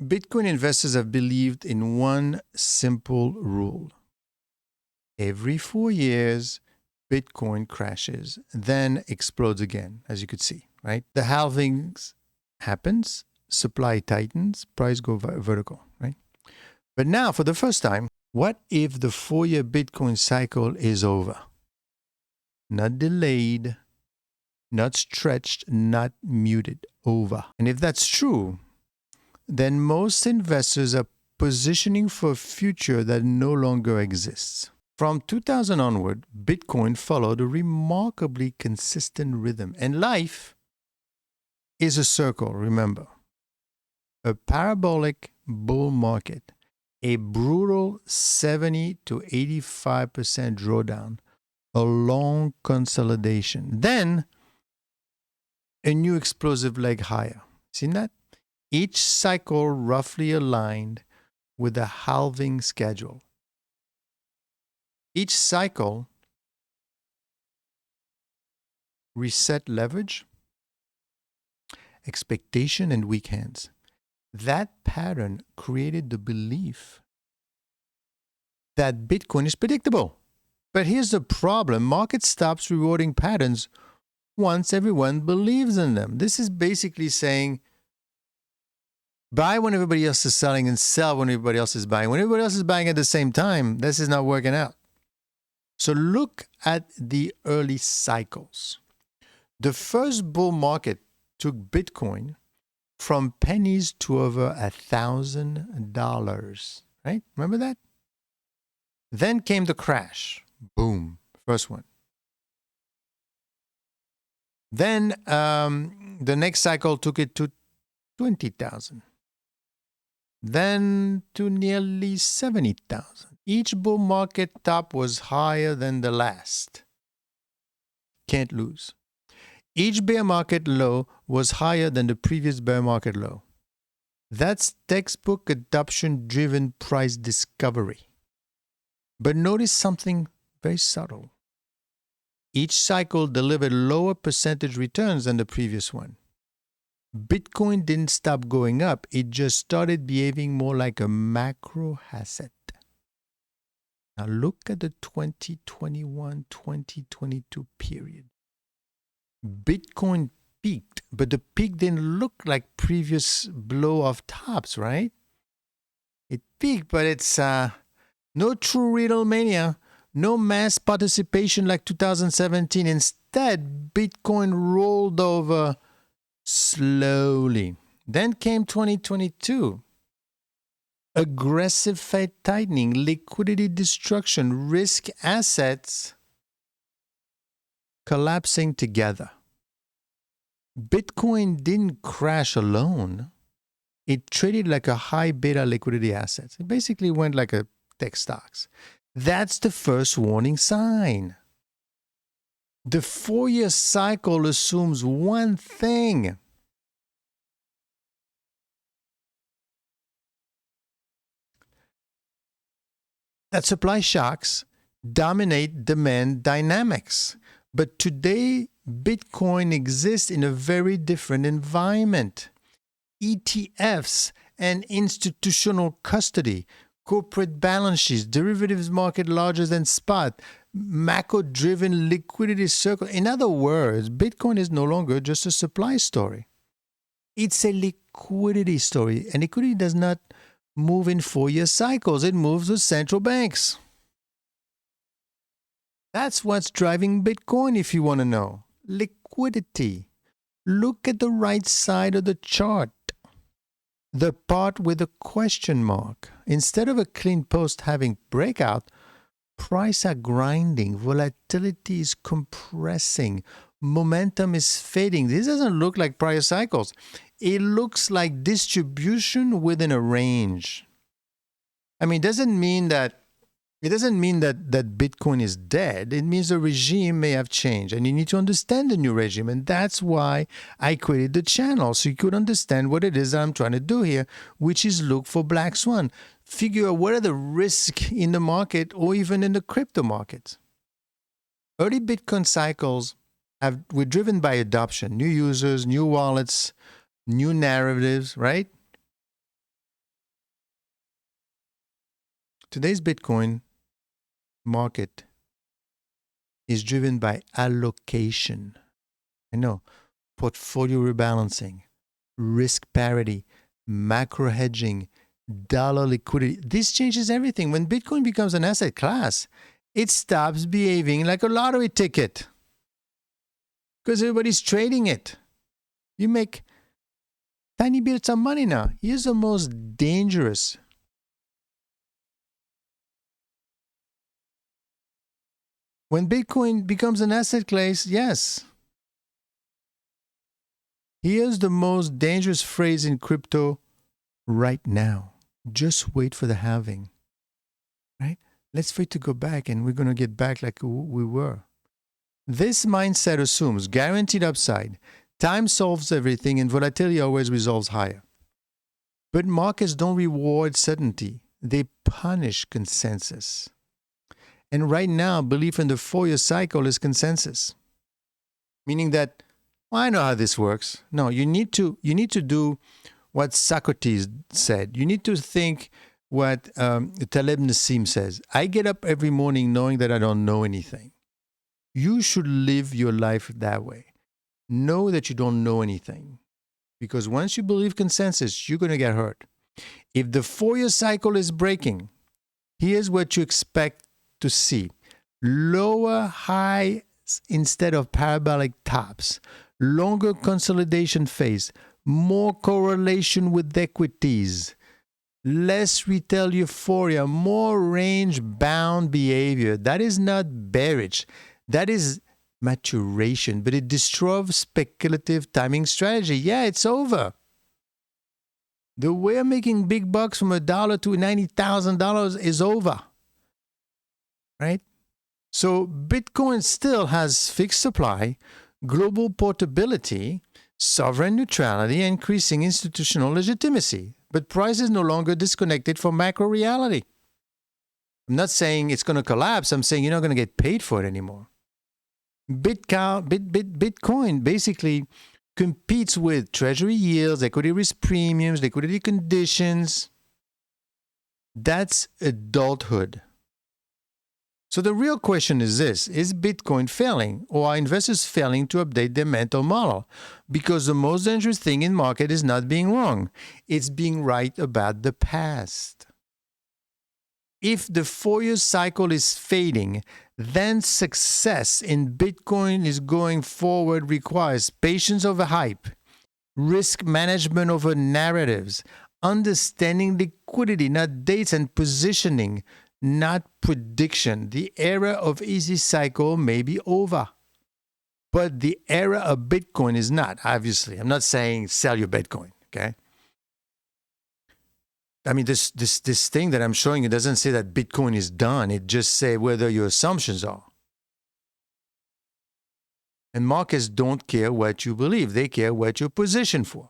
Bitcoin investors have believed in one simple rule. Every 4 years, Bitcoin crashes, then explodes again, as you could see, right? The halvings happens, supply tightens, price go vertical, right? But now, for the first time, what if the 4-year Bitcoin cycle is over? Not delayed, not stretched, not muted, over. And if that's true, then most investors are positioning for a future that no longer exists. From 2000 onward, Bitcoin followed a remarkably consistent rhythm. And life is a circle, remember. A parabolic bull market, a brutal 70 to 85% drawdown, a long consolidation, then a new explosive leg higher. Seen that? Each cycle roughly aligned with a halving schedule. Each cycle reset leverage, expectation, and weak hands. That pattern created the belief that Bitcoin is predictable. But here's the problem. Market stops rewarding patterns once everyone believes in them. This is basically saying, buy when everybody else is selling and sell when everybody else is buying. When everybody else is buying at the same time, this is not working out. So look at the early cycles. The first bull market took Bitcoin from pennies to over $1,000, right? Remember that? Then came the crash. Boom, first one. Then the next cycle took it to 20,000. Then to nearly 70,000. Each bull market top was higher than the last. Can't lose. Each bear market low was higher than the previous bear market low. That's textbook adoption-driven price discovery. But notice something very subtle. Each cycle delivered lower percentage returns than the previous one. Bitcoin didn't stop going up. It just started behaving more like a macro asset. Now look at the 2021-2022 period. Bitcoin peaked, but the peak didn't look like previous blow-off tops, right? It peaked, but it's no true real mania, no mass participation like 2017. Instead, Bitcoin rolled over slowly. Then came 2022. Aggressive Fed tightening, liquidity destruction, risk assets collapsing together. Bitcoin didn't crash alone. It traded like a high beta liquidity asset. It basically went like a tech stocks. That's the first warning sign. The 4-year cycle assumes one thing. That supply shocks dominate demand dynamics. But today, Bitcoin exists in a very different environment. ETFs and institutional custody, corporate balance sheets, derivatives market larger than spot, macro-driven liquidity circle. In other words, Bitcoin is no longer just a supply story. It's a liquidity story. And liquidity does not move in 4-year cycles. It moves with central banks. That's what's driving Bitcoin, if you want to know. Liquidity. Look at the right side of the chart. The part with a question mark. Instead of a clean post having breakout, prices are grinding. Volatility is compressing. Momentum is fading. This doesn't look like prior cycles. It looks like distribution within a range. I mean, it doesn't mean that Bitcoin is dead. It means the regime may have changed, and you need to understand the new regime. And that's why I created the channel, so you could understand what it is that I'm trying to do here, which is look for black swan. Figure out what are the risks in the market or even in the crypto markets. Early Bitcoin cycles were driven by adoption, new users, new wallets, new narratives, right? today's Bitcoin market is driven by allocation. I know, portfolio rebalancing, risk parity, macro hedging, dollar liquidity. This changes everything. When Bitcoin becomes an asset class, it stops behaving like a lottery ticket because everybody's trading it. You make tiny bits of money now. Here's the most dangerous. When Bitcoin becomes an asset class, yes. Here's the most dangerous phrase in crypto right now. Just wait for the halving. Right? Let's wait to go back, and we're going to get back like we were. This mindset assumes guaranteed upside. Time solves everything, and volatility always resolves higher. But markets don't reward certainty. They punish consensus. And right now, belief in the 4-year cycle is consensus. Meaning that, well, I know how this works. No, you need to do what Socrates said. You need to think what Taleb Nassim says. I get up every morning knowing that I don't know anything. You should live your life that way. Know that you don't know anything. Because once you believe consensus, you're going to get hurt. If the 4-year cycle is breaking, here's what you expect to see. Lower highs instead of parabolic tops. Longer consolidation phase. More correlation with equities. Less retail euphoria. More range-bound behavior. That is not bearish. That is maturation, but it destroys speculative timing strategy. Yeah, it's over. The way of making big bucks from $1 to $90,000 is over. Right? So Bitcoin still has fixed supply, global portability, sovereign neutrality, and increasing institutional legitimacy. But price is no longer disconnected from macro reality. I'm not saying it's going to collapse. I'm saying you're not going to get paid for it anymore. Bitcoin basically competes with treasury yields, equity risk premiums, liquidity conditions. That's adulthood. So the real question is this: is Bitcoin failing, or are investors failing to update their mental model? Because the most dangerous thing in market is not being wrong. It's being right about the past. If the 4-year cycle is fading, then success in Bitcoin is going forward requires patience over hype, risk management over narratives, understanding liquidity, not dates, and positioning, not prediction. The era of easy cycle may be over, but the era of Bitcoin is not, obviously. I'm not saying sell your Bitcoin, okay? I mean, this thing that I'm showing you doesn't say that Bitcoin is done. It just says whether your assumptions are. And markets don't care what you believe. They care what you're positioned for.